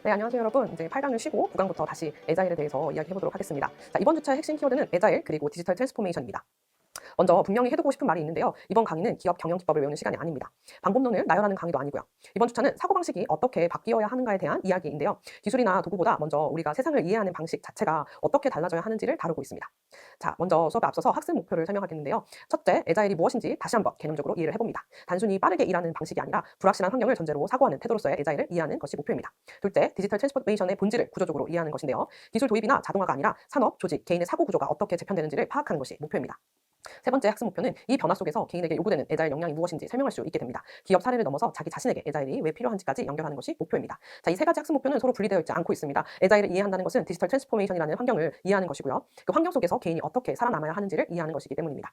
네, 안녕하세요 여러분. 이제 8강을 쉬고 9강부터 다시 에자일에 대해서 이야기해보도록 하겠습니다. 자, 이번 주차의 핵심 키워드는 에자일 그리고 디지털 트랜스포메이션입니다. 먼저 분명히 해두고 싶은 말이 있는데요. 이번 강의는 기업 경영 기법을 외우는 시간이 아닙니다. 방법론을 나열하는 강의도 아니고요. 이번 주차는 사고방식이 어떻게 바뀌어야 하는가에 대한 이야기인데요. 기술이나 도구보다 먼저 우리가 세상을 이해하는 방식 자체가 어떻게 달라져야 하는지를 다루고 있습니다. 자, 먼저 수업에 앞서서 학습 목표를 설명하겠는데요. 첫째, 에자일이 무엇인지 다시 한번 개념적으로 이해를 해봅니다. 단순히 빠르게 일하는 방식이 아니라 불확실한 환경을 전제로 사고하는 태도로서의 에자일을 이해하는 것이 목표입니다. 둘째, 디지털 트랜스포메이션의 본질을 구조적으로 이해하는 것인데요. 기술 도입이나 자동화가 아니라 산업, 조직, 개인의 사고 구조가 어떻게 재편되는지를 파악하는 것이 목표입니다. 세 번째 학습 목표는 이 변화 속에서 개인에게 요구되는 에자일 역량이 무엇인지 설명할 수 있게 됩니다. 기업 사례를 넘어서 자기 자신에게 에자일이 왜 필요한지까지 연결하는 것이 목표입니다. 자, 이 세 가지 학습 목표는 서로 분리되어 있지 않고 있습니다. 에자일을 이해한다는 것은 디지털 트랜스포메이션이라는 환경을 이해하는 것이고요. 그 환경 속에서 개인이 어떻게 살아남아야 하는지를 이해하는 것이기 때문입니다.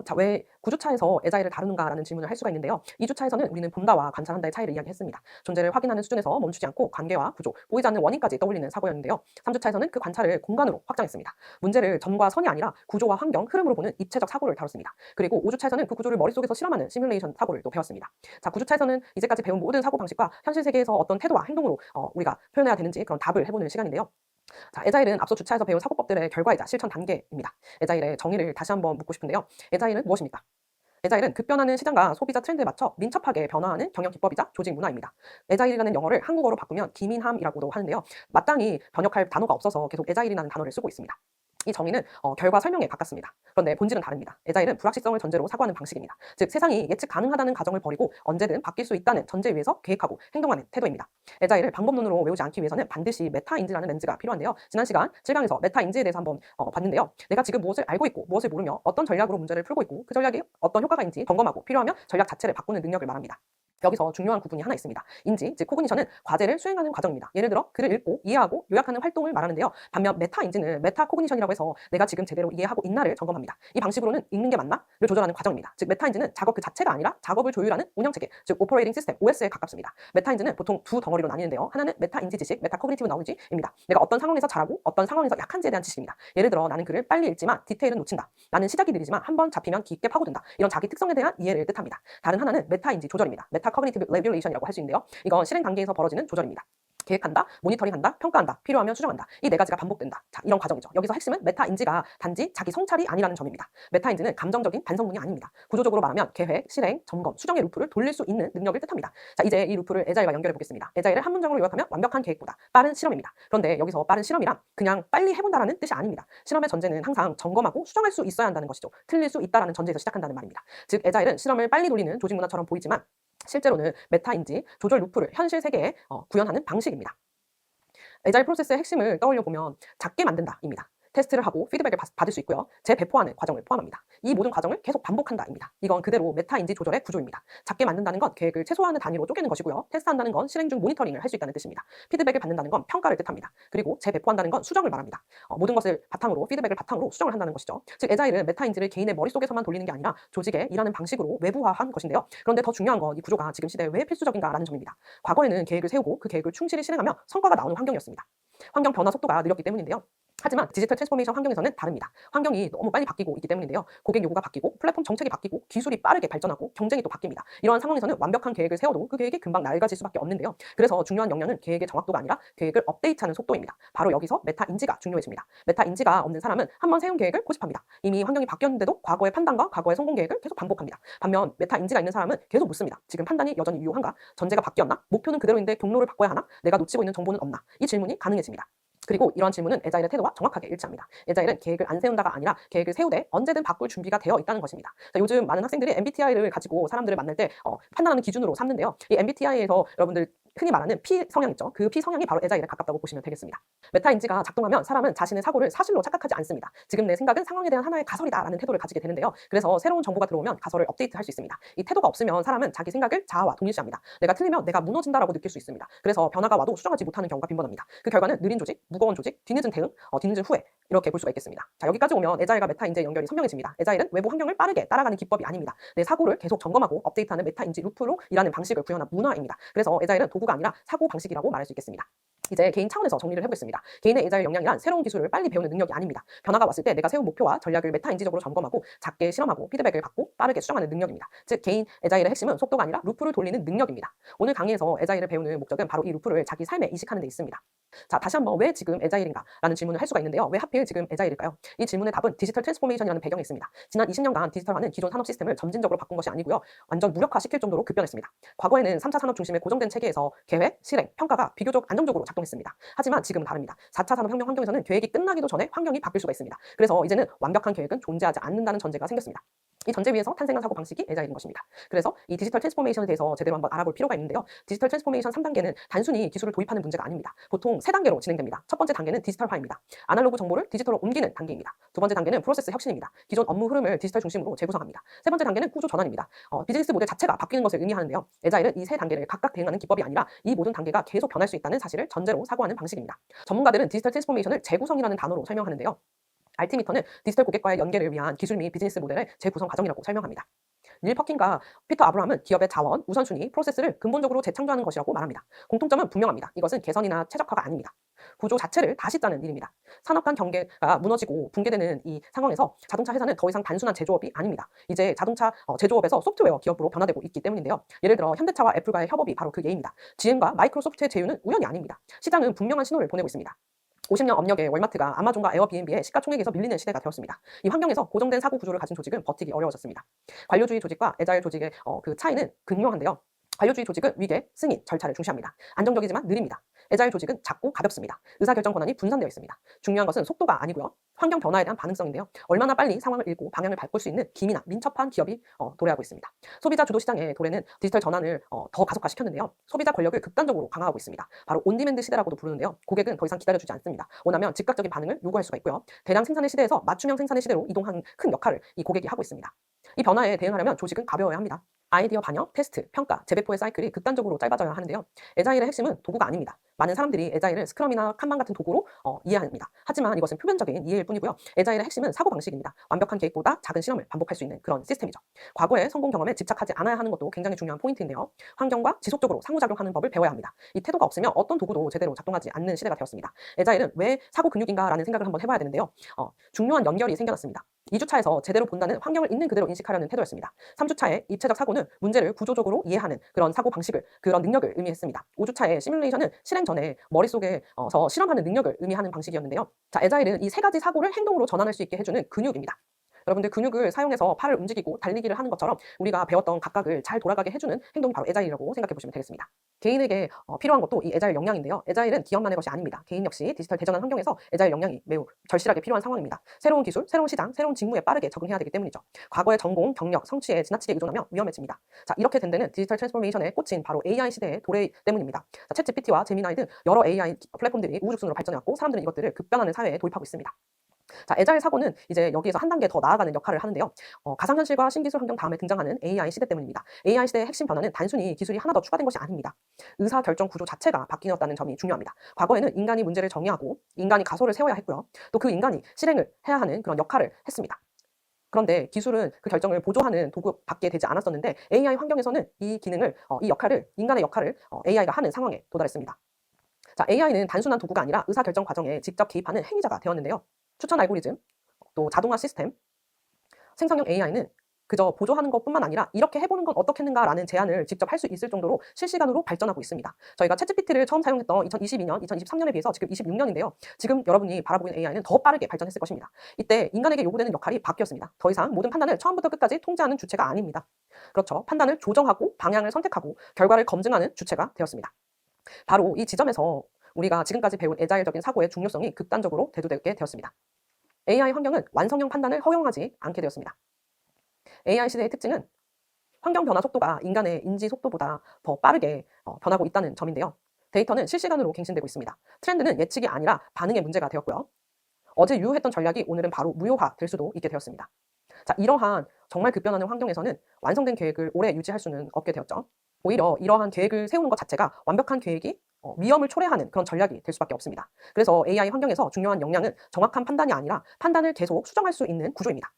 자, 왜 9주차에서 에자일을 다루는가라는 질문을 할 수가 있는데요. 2주차에서는 우리는 본다와 관찰한다의 차이를 이야기했습니다. 존재를 확인하는 수준에서 멈추지 않고 관계와 구조, 보이지 않는 원인까지 떠올리는 사고였는데요. 3주차에서는 그 관찰을 공간으로 확장했습니다. 문제를 점과 선이 아니라 구조와 환경, 흐름으로 보는 입체적 사고를 다뤘습니다. 그리고 5주차에서는 그 구조를 머릿속에서 실험하는 시뮬레이션 사고를 또 배웠습니다. 자, 9주차에서는 이제까지 배운 모든 사고 방식과 현실 세계에서 어떤 태도와 행동으로 우리가 표현해야 되는지 그런 답을 해보는 시간인데요. 자, 에자일은 앞서 주차에서 배운 사고법들의 결과이자 실천 단계입니다. 에자일의 정의를 다시 한번 묻고 싶은데요. 에자일은 무엇입니까? 에자일은 급변하는 시장과 소비자 트렌드에 맞춰 민첩하게 변화하는 경영 기법이자 조직 문화입니다. 에자일이라는 영어를 한국어로 바꾸면 기민함이라고도 하는데요. 마땅히 번역할 단어가 없어서 계속 에자일이라는 단어를 쓰고 있습니다. 이 정의는 결과 설명에 가깝습니다. 그런데 본질은 다릅니다. 에자일은 불확실성을 전제로 사고하는 방식입니다. 즉 세상이 예측 가능하다는 가정을 버리고 언제든 바뀔 수 있다는 전제 위에서 계획하고 행동하는 태도입니다. 에자일을 방법론으로 외우지 않기 위해서는 반드시 메타인지라는 렌즈가 필요한데요. 지난 시간 7강에서 메타인지에 대해서 한번 봤는데요. 내가 지금 무엇을 알고 있고 무엇을 모르며 어떤 전략으로 문제를 풀고 있고 그 전략이 어떤 효과가 있는지 점검하고 필요하면 전략 자체를 바꾸는 능력을 말합니다. 여기서 중요한 구분이 하나 있습니다. 인지, 즉 코그니션은 과제를 수행하는 과정입니다. 예를 들어 글을 읽고 이해하고 요약하는 활동을 말하는데요. 반면 메타인지는 메타 코그니션이라고 해서 내가 지금 제대로 이해하고 있나를 점검합니다. 이 방식으로는 읽는 게 맞나를 조절하는 과정입니다. 즉 메타인지는 작업 그 자체가 아니라 작업을 조율하는 운영체계, 즉 오퍼레이팅 시스템 OS에 가깝습니다. 메타인지는 보통 두 덩어리로 나뉘는데요. 하나는 메타인지 지식, 메타 코그니티브 너리지입니다. 내가 어떤 상황에서 잘하고 어떤 상황에서 약한지에 대한 지식입니다. 예를 들어 나는 글을 빨리 읽지만 디테일은 놓친다. 나는 시작이 느리지만 한번 잡히면 깊게 파고든다. 이런 자기 특성에 대한 이해를 뜻합니다. 다른 하나는 메타인지 조절입니다. 메타 커그니티브 레귤레이션이라고 할 수 있는데요. 이건 실행 단계에서 벌어지는 조절입니다. 계획한다, 모니터링한다, 평가한다, 필요하면 수정한다. 이 네 가지가 반복된다. 자, 이런 과정이죠. 여기서 핵심은 메타인지가 단지 자기 성찰이 아니라는 점입니다. 메타인지는 감정적인 반성문이 아닙니다. 구조적으로 말하면 계획, 실행, 점검, 수정의 루프를 돌릴 수 있는 능력을 뜻합니다. 자, 이제 이 루프를 에자일과 연결해 보겠습니다. 에자일을 한 문장으로 요약하면 완벽한 계획보다 빠른 실험입니다. 그런데 여기서 빠른 실험이란 그냥 빨리 해본다라는 뜻이 아닙니다. 실험의 전제는 항상 점검하고 수정할 수 있어야 한다는 것이죠. 틀릴 수 있다라는 전제에서 시작한다는 말입니다. 즉 에자일은 실험을 빨리 돌리는 조직 문화처럼 보이지만 실제로는 메타인지 조절 루프를 현실 세계에 구현하는 방식입니다. 에자일 프로세스의 핵심을 떠올려 보면 작게 만든다입니다. 테스트를 하고 피드백을 받을 수 있고요. 재배포하는 과정을 포함합니다. 이 모든 과정을 계속 반복한다입니다. 이건 그대로 메타인지 조절의 구조입니다. 작게 만든다는 건 계획을 최소한의 단위로 쪼개는 것이고요. 테스트한다는 건 실행 중 모니터링을 할 수 있다는 뜻입니다. 피드백을 받는다는 건 평가를 뜻합니다. 그리고 재배포한다는 건 수정을 말합니다. 모든 것을 바탕으로 피드백을 바탕으로 수정을 한다는 것이죠. 즉 에자일은 메타인지를 개인의 머릿속에서만 돌리는 게 아니라 조직의 일하는 방식으로 외부화한 것인데요. 그런데 더 중요한 건 이 구조가 지금 시대에 왜 필수적인가라는 점입니다. 과거에는 계획을 세우고 그 계획을 충실히 실행하며 성과가 나오는 환경이었습니다. 환경 변화 속도가 느렸기 때문인데요. 하지만 디지털 트랜스포메이션 환경에서는 다릅니다. 환경이 너무 빨리 바뀌고 있기 때문인데요. 고객 요구가 바뀌고 플랫폼 정책이 바뀌고 기술이 빠르게 발전하고 경쟁이 또 바뀝니다. 이러한 상황에서는 완벽한 계획을 세워도 그 계획이 금방 낡아질 수밖에 없는데요. 그래서 중요한 역량은 계획의 정확도가 아니라 계획을 업데이트하는 속도입니다. 바로 여기서 메타인지가 중요해집니다. 메타인지가 없는 사람은 한번 세운 계획을 고집합니다. 이미 환경이 바뀌었는데도 과거의 판단과 과거의 성공 계획을 계속 반복합니다. 반면 메타인지가 있는 사람은 계속 묻습니다. 지금 판단이 여전히 유효한가? 전제가 바뀌었나? 목표는 그대로인데 경로를 바꿔야 하나? 내가 놓치고 있는 정보는 없나? 이 질문이 가능해집니다. 그리고 이러한 질문은 에자일의 태도와 정확하게 일치합니다. 에자일은 계획을 안 세운다가 아니라 계획을 세우되 언제든 바꿀 준비가 되어 있다는 것입니다. 자, 요즘 많은 학생들이 MBTI를 가지고 사람들을 만날 때 판단하는 기준으로 삼는데요. 이 MBTI에서 여러분들 흔히 말하는 P 성향 있죠. 그 P 성향이 바로 에자일에 가깝다고 보시면 되겠습니다. 메타인지가 작동하면 사람은 자신의 사고를 사실로 착각하지 않습니다. 지금 내 생각은 상황에 대한 하나의 가설이다라는 태도를 가지게 되는데요. 그래서 새로운 정보가 들어오면 가설을 업데이트할 수 있습니다. 이 태도가 없으면 사람은 자기 생각을 자아와 동일시합니다. 내가 틀리면 내가 무너진다라고 느낄 수 있습니다. 그래서 변화가 와도 수정하지 못하는 경우가 빈번합니다. 그 결과는 느린 조직, 무거운 조직, 뒤늦은 대응, 뒤늦은 후회 이렇게 볼 수가 있겠습니다. 자, 여기까지 오면 에자일과 메타인지의 연결이 선명해집니다. 에자일은 외부 환경을 빠르게 따라가는 기법이 아닙니다. 내 사고를 계속 점검하고 업데이트하는 메타인지 루프로 일하는 방식을 구현한 문화입니다. 그래서 에자일은 도구가 아니라 사고 방식이라고 말할 수 있겠습니다. 이제 개인 차원에서 정리를 해보겠습니다. 개인의 에자일 역량이란 새로운 기술을 빨리 배우는 능력이 아닙니다. 변화가 왔을 때 내가 세운 목표와 전략을 메타인지적으로 점검하고 작게 실험하고 피드백을 받고 빠르게 수정하는 능력입니다. 즉 개인 에자일의 핵심은 속도가 아니라 루프를 돌리는 능력입니다. 오늘 강의에서 에자일을 배우는 목적은 바로 이 루프를 자기 삶에 이식하는 데 있습니다. 자, 다시 한번 왜 지금 에자일인가? 라는 질문을 할 수가 있는데요. 왜 하필 지금 에자일일까요? 이 질문의 답은 디지털 트랜스포메이션이라는 배경이 있습니다. 지난 20년간 디지털화는 기존 산업 시스템을 점진적으로 바꾼 것이 아니고요. 완전 무력화시킬 정도로 급변했습니다. 과거에는 3차 산업 중심의 고정된 체계에서 계획, 실행, 평가가 비교적 안정적으로 작동했습니다. 하지만 지금은 다릅니다. 4차 산업혁명 환경에서는 계획이 끝나기도 전에 환경이 바뀔 수가 있습니다. 그래서 이제는 완벽한 계획은 존재하지 않는다는 전제가 생겼습니다. 이 전제 위에서 탄생한 사고 방식이 에자일인 것입니다. 그래서 이 디지털 트랜스포메이션에 대해서 제대로 한번 알아볼 필요가 있는데요. 디지털 트랜스포메이션 3단계는 단순히 기술을 도입하는 문제가 아닙니다. 보통 3단계로 진행됩니다. 첫 번째 단계는 디지털화입니다. 아날로그 정보를 디지털로 옮기는 단계입니다. 두 번째 단계는 프로세스 혁신입니다. 기존 업무 흐름을 디지털 중심으로 재구성합니다. 세 번째 단계는 구조 전환입니다. 비즈니스 모델 자체가 바뀌는 것을 의미하는데요. 에자일은 이 세 단계를 각각 대응하는 기법이 아니라 이 모든 단계가 계속 변할 수 있다는 사실을 전제로 사고하는 방식입니다. 전문가들은 디지털 트랜스포메이션을 재구성이라는 단어로 설명하는데요. 알티미터는 디지털 고객과의 연계를 위한 기술 및 비즈니스 모델의 재구성 과정이라고 설명합니다. 닐 퍼킨과 피터 아브라함은 기업의 자원, 우선순위, 프로세스를 근본적으로 재창조하는 것이라고 말합니다. 공통점은 분명합니다. 이것은 개선이나 최적화가 아닙니다. 구조 자체를 다시 짜는 일입니다. 산업 간 경계가 무너지고 붕괴되는 이 상황에서 자동차 회사는 더 이상 단순한 제조업이 아닙니다. 이제 자동차 제조업에서 소프트웨어 기업으로 변화되고 있기 때문인데요. 예를 들어 현대차와 애플과의 협업이 바로 그 예입니다. GM과 마이크로소프트의 제휴는 우연이 아닙니다. 시장은 분명한 신호를 보내고 있습니다. 50년 업력의 월마트가 아마존과 에어비앤비의 시가총액에서 밀리는 시대가 되었습니다. 이 환경에서 고정된 사고 구조를 가진 조직은 버티기 어려워졌습니다. 관료주의 조직과 에자일 조직의 그 차이는 극명한데요. 관료주의 조직은 위계, 승인, 절차를 중시합니다. 안정적이지만 느립니다. 에자일 조직은 작고 가볍습니다. 의사결정 권한이 분산되어 있습니다. 중요한 것은 속도가 아니고요. 환경 변화에 대한 반응성인데요. 얼마나 빨리 상황을 읽고 방향을 바꿀 수 있는 기민한 민첩한 기업이 도래하고 있습니다. 소비자 주도 시장의 도래는 디지털 전환을 더 가속화시켰는데요. 소비자 권력을 극단적으로 강화하고 있습니다. 바로 온디맨드 시대라고도 부르는데요. 고객은 더 이상 기다려주지 않습니다. 원하면 즉각적인 반응을 요구할 수가 있고요. 대량 생산의 시대에서 맞춤형 생산의 시대로 이동한 큰 역할을 이 고객이 하고 있습니다. 이 변화에 대응하려면 조직은 가벼워야 합니다. 아이디어 반영, 테스트, 평가, 재배포의 사이클이 극단적으로 짧아져야 하는데요. 에자일의 핵심은 도구가 아닙니다. 많은 사람들이 에자일을 스크럼이나 칸반 같은 도구로 이해합니다. 하지만 이것은 표면적인 이해일 뿐이고요. 에자일의 핵심은 사고방식입니다. 완벽한 계획보다 작은 실험을 반복할 수 있는 그런 시스템이죠. 과거의 성공 경험에 집착하지 않아야 하는 것도 굉장히 중요한 포인트인데요. 환경과 지속적으로 상호작용하는 법을 배워야 합니다. 이 태도가 없으면 어떤 도구도 제대로 작동하지 않는 시대가 되었습니다. 에자일은 왜 사고 근육인가라는 생각을 한번 해봐야 되는데요. 중요한 연결이 생겨났습니다. 2주차에서 제대로 본다는 환경을 있는 그대로 인식하려는 태도였습니다. 3주차의 입체적 사고는 문제를 구조적으로 이해하는 그런 사고 방식을, 그런 능력을 의미했습니다. 5주차의 시뮬레이션은 실행 전에 머릿속에서 실험하는 능력을 의미하는 방식이었는데요. 자, 에자일은 이 세 가지 사고를 행동으로 전환할 수 있게 해주는 근육입니다. 여러분들 근육을 사용해서 팔을 움직이고 달리기를 하는 것처럼 우리가 배웠던 각각을 잘 돌아가게 해주는 행동이 바로 에자일이라고 생각해 보시면 되겠습니다. 개인에게 필요한 것도 이 에자일 역량인데요. 에자일은 기업만의 것이 아닙니다. 개인 역시 디지털 대전환 환경에서 에자일 역량이 매우 절실하게 필요한 상황입니다. 새로운 기술, 새로운 시장, 새로운 직무에 빠르게 적응해야 되기 때문이죠. 과거의 전공, 경력, 성취에 지나치게 의존하면 위험해집니다. 자, 이렇게 된 데는 디지털 트랜스포메이션의 꽃인 바로 AI 시대의 도래 때문입니다. 챗 GPT와 제미나이 등 여러 AI 플랫폼들이 우후죽순으로 발전해왔고 사람들은 이것들을 급변하는 사회에 도입하고 있습니다. 자, 에자일 사고는 이제 여기에서 한 단계 더 나아가는 역할을 하는데요. 가상현실과 신기술 환경 다음에 등장하는 AI 시대 때문입니다. AI 시대의 핵심 변화는 단순히 기술이 하나 더 추가된 것이 아닙니다. 의사결정 구조 자체가 바뀌었다는 점이 중요합니다. 과거에는 인간이 문제를 정의하고 인간이 가설을 세워야 했고요. 또 그 인간이 실행을 해야 하는 그런 역할을 했습니다. 그런데 기술은 그 결정을 보조하는 도구밖에 되지 않았었는데 AI 환경에서는 이 기능을, 이 역할을, 인간의 역할을 AI가 하는 상황에 도달했습니다. 자, AI는 단순한 도구가 아니라 의사결정 과정에 직접 개입하는 행위자가 되었는데요. 추천 알고리즘, 또 자동화 시스템, 생성형 AI는 그저 보조하는 것뿐만 아니라 이렇게 해보는 건 어떻겠는가라는 제안을 직접 할 수 있을 정도로 실시간으로 발전하고 있습니다. 저희가 챗GPT를 처음 사용했던 2022년, 2023년에 비해서 지금 26년인데요. 지금 여러분이 바라보는 AI는 더 빠르게 발전했을 것입니다. 이때 인간에게 요구되는 역할이 바뀌었습니다. 더 이상 모든 판단을 처음부터 끝까지 통제하는 주체가 아닙니다. 그렇죠. 판단을 조정하고 방향을 선택하고 결과를 검증하는 주체가 되었습니다. 바로 이 지점에서 우리가 지금까지 배운 에자일적인 사고의 중요성이 극단적으로 대두되게 되었습니다. AI 환경은 완성형 판단을 허용하지 않게 되었습니다. AI 시대의 특징은 환경 변화 속도가 인간의 인지 속도보다 더 빠르게 변하고 있다는 점인데요. 데이터는 실시간으로 갱신되고 있습니다. 트렌드는 예측이 아니라 반응의 문제가 되었고요. 어제 유효했던 전략이 오늘은 바로 무효화될 수도 있게 되었습니다. 자, 이러한 정말 급변하는 환경에서는 완성된 계획을 오래 유지할 수는 없게 되었죠. 오히려 이러한 계획을 세우는 것 자체가 완벽한 계획이 위험을 초래하는 그런 전략이 될 수밖에 없습니다. 그래서 AI 환경에서 중요한 역량은 정확한 판단이 아니라 판단을 계속 수정할 수 있는 구조입니다.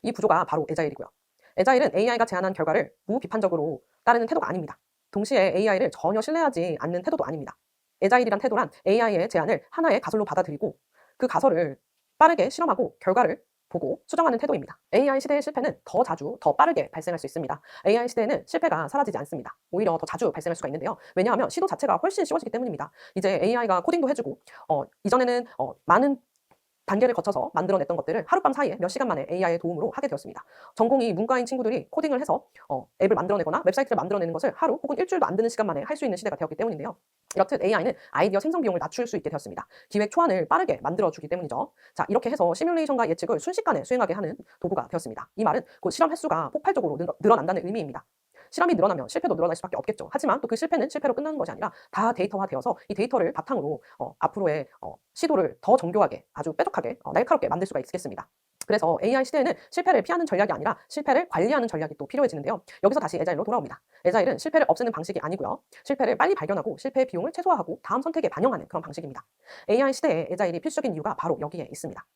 이 구조가 바로 에자일이고요. 에자일은 AI가 제안한 결과를 무비판적으로 따르는 태도가 아닙니다. 동시에 AI를 전혀 신뢰하지 않는 태도도 아닙니다. 애자일이란 태도란 AI의 제안을 하나의 가설로 받아들이고 그 가설을 빠르게 실험하고 결과를 보고 수정하는 태도입니다. AI 시대의 실패는 더 자주, 더 빠르게 발생할 수 있습니다. AI 시대에는 실패가 사라지지 않습니다. 오히려 더 자주 발생할 수가 있는데요. 왜냐하면 시도 자체가 훨씬 쉬워지기 때문입니다. 이제 AI가 코딩도 해주고 이전에는 많은 단계를 거쳐서 만들어냈던 것들을 하룻밤 사이에 몇 시간 만에 AI의 도움으로 하게 되었습니다. 전공이 문과인 친구들이 코딩을 해서 앱을 만들어내거나 웹사이트를 만들어내는 것을 하루 혹은 일주일도 안 되는 시간 만에 할 수 있는 시대가 되었기 때문인데요. 이렇듯 AI는 아이디어 생성 비용을 낮출 수 있게 되었습니다. 기획 초안을 빠르게 만들어주기 때문이죠. 자, 이렇게 해서 시뮬레이션과 예측을 순식간에 수행하게 하는 도구가 되었습니다. 이 말은 곧 실험 횟수가 폭발적으로 늘어난다는 의미입니다. 실험이 늘어나면 실패도 늘어날 수밖에 없겠죠. 하지만 또 그 실패는 실패로 끝나는 것이 아니라 다 데이터화되어서 이 데이터를 바탕으로 앞으로의 시도를 더 정교하게 아주 뾰족하게 날카롭게 만들 수가 있겠습니다. 그래서 AI 시대에는 실패를 피하는 전략이 아니라 실패를 관리하는 전략이 또 필요해지는데요. 여기서 다시 애자일로 돌아옵니다. 애자일은 실패를 없애는 방식이 아니고요. 실패를 빨리 발견하고 실패의 비용을 최소화하고 다음 선택에 반영하는 그런 방식입니다. AI 시대에 애자일이 필수적인 이유가 바로 여기에 있습니다.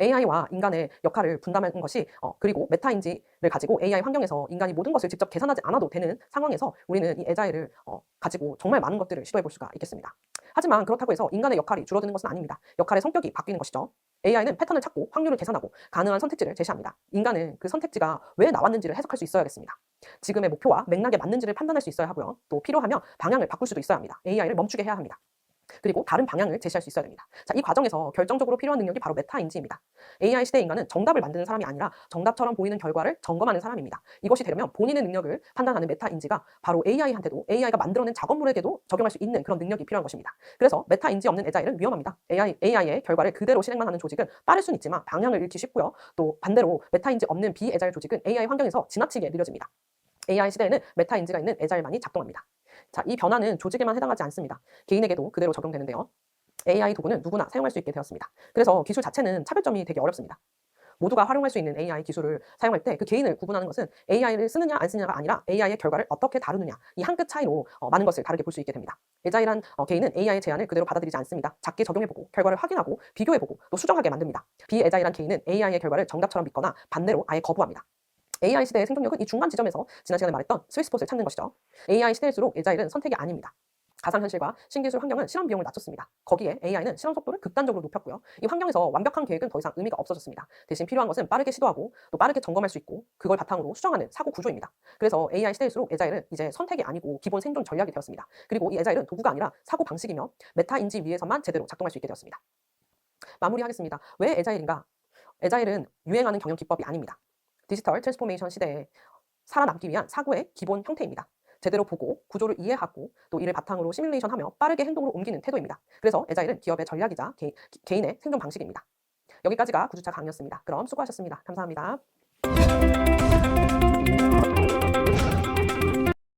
AI와 인간의 역할을 분담하는 것이 그리고 메타인지를 가지고 AI 환경에서 인간이 모든 것을 직접 계산하지 않아도 되는 상황에서 우리는 이 애자일을 가지고 정말 많은 것들을 시도해 볼 수가 있겠습니다. 하지만 그렇다고 해서 인간의 역할이 줄어드는 것은 아닙니다. 역할의 성격이 바뀌는 것이죠. AI는 패턴을 찾고 확률을 계산하고 가능한 선택지를 제시합니다. 인간은 그 선택지가 왜 나왔는지를 해석할 수 있어야겠습니다. 지금의 목표와 맥락에 맞는지를 판단할 수 있어야 하고요. 또 필요하면 방향을 바꿀 수도 있어야 합니다. AI를 멈추게 해야 합니다. 그리고 다른 방향을 제시할 수 있어야 됩니다. 자, 이 과정에서 결정적으로 필요한 능력이 바로 메타인지입니다. AI 시대 인간은 정답을 만드는 사람이 아니라 정답처럼 보이는 결과를 점검하는 사람입니다. 이것이 되려면 본인의 능력을 판단하는 메타인지가 바로 AI한테도 AI가 만들어낸 작업물에게도 적용할 수 있는 그런 능력이 필요한 것입니다. 그래서 메타인지 없는 애자일은 위험합니다. AI의 결과를 그대로 실행만 하는 조직은 빠를 수는 있지만 방향을 잃기 쉽고요. 또 반대로 메타인지 없는 비애자일 조직은 AI 환경에서 지나치게 느려집니다. AI 시대에는 메타인지가 있는 애자일만이 작동합니다. 자, 이 변화는 조직에만 해당하지 않습니다. 개인에게도 그대로 적용되는데요. AI 도구는 누구나 사용할 수 있게 되었습니다. 그래서 기술 자체는 차별점이 되게 어렵습니다. 모두가 활용할 수 있는 AI 기술을 사용할 때 그 개인을 구분하는 것은 AI를 쓰느냐 안 쓰느냐가 아니라 AI의 결과를 어떻게 다루느냐 이 한 끗 차이로 많은 것을 다르게 볼 수 있게 됩니다. 애자일한 개인은 AI의 제안을 그대로 받아들이지 않습니다. 작게 적용해보고 결과를 확인하고 비교해보고 또 수정하게 만듭니다. 비애자일한 개인은 AI의 결과를 정답처럼 믿거나 반대로 아예 거부합니다. AI 시대의 생존력은 이 중간 지점에서 지난 시간에 말했던 스위스폿을 찾는 것이죠. AI 시대일수록 애자일은 선택이 아닙니다. 가상현실과 신기술 환경은 실험 비용을 낮췄습니다. 거기에 AI는 실험 속도를 극단적으로 높였고요. 이 환경에서 완벽한 계획은 더 이상 의미가 없어졌습니다. 대신 필요한 것은 빠르게 시도하고 또 빠르게 점검할 수 있고 그걸 바탕으로 수정하는 사고 구조입니다. 그래서 AI 시대일수록 애자일은 이제 선택이 아니고 기본 생존 전략이 되었습니다. 그리고 이 애자일은 도구가 아니라 사고 방식이며 메타인지 위에서만 제대로 작동할 수 있게 되었습니다. 마무리하겠습니다. 왜 애자일인가? 애자일은 유행하는 경영 기법이 아닙니다. 디지털 트랜스포메이션 시대에 살아남기 위한 사고의 기본 형태입니다. 제대로 보고 구조를 이해하고 또 이를 바탕으로 시뮬레이션하며 빠르게 행동으로 옮기는 태도입니다. 그래서 애자일은 기업의 전략이자 개인의 생존 방식입니다. 여기까지가 구주차 강의였습니다. 그럼 수고하셨습니다. 감사합니다.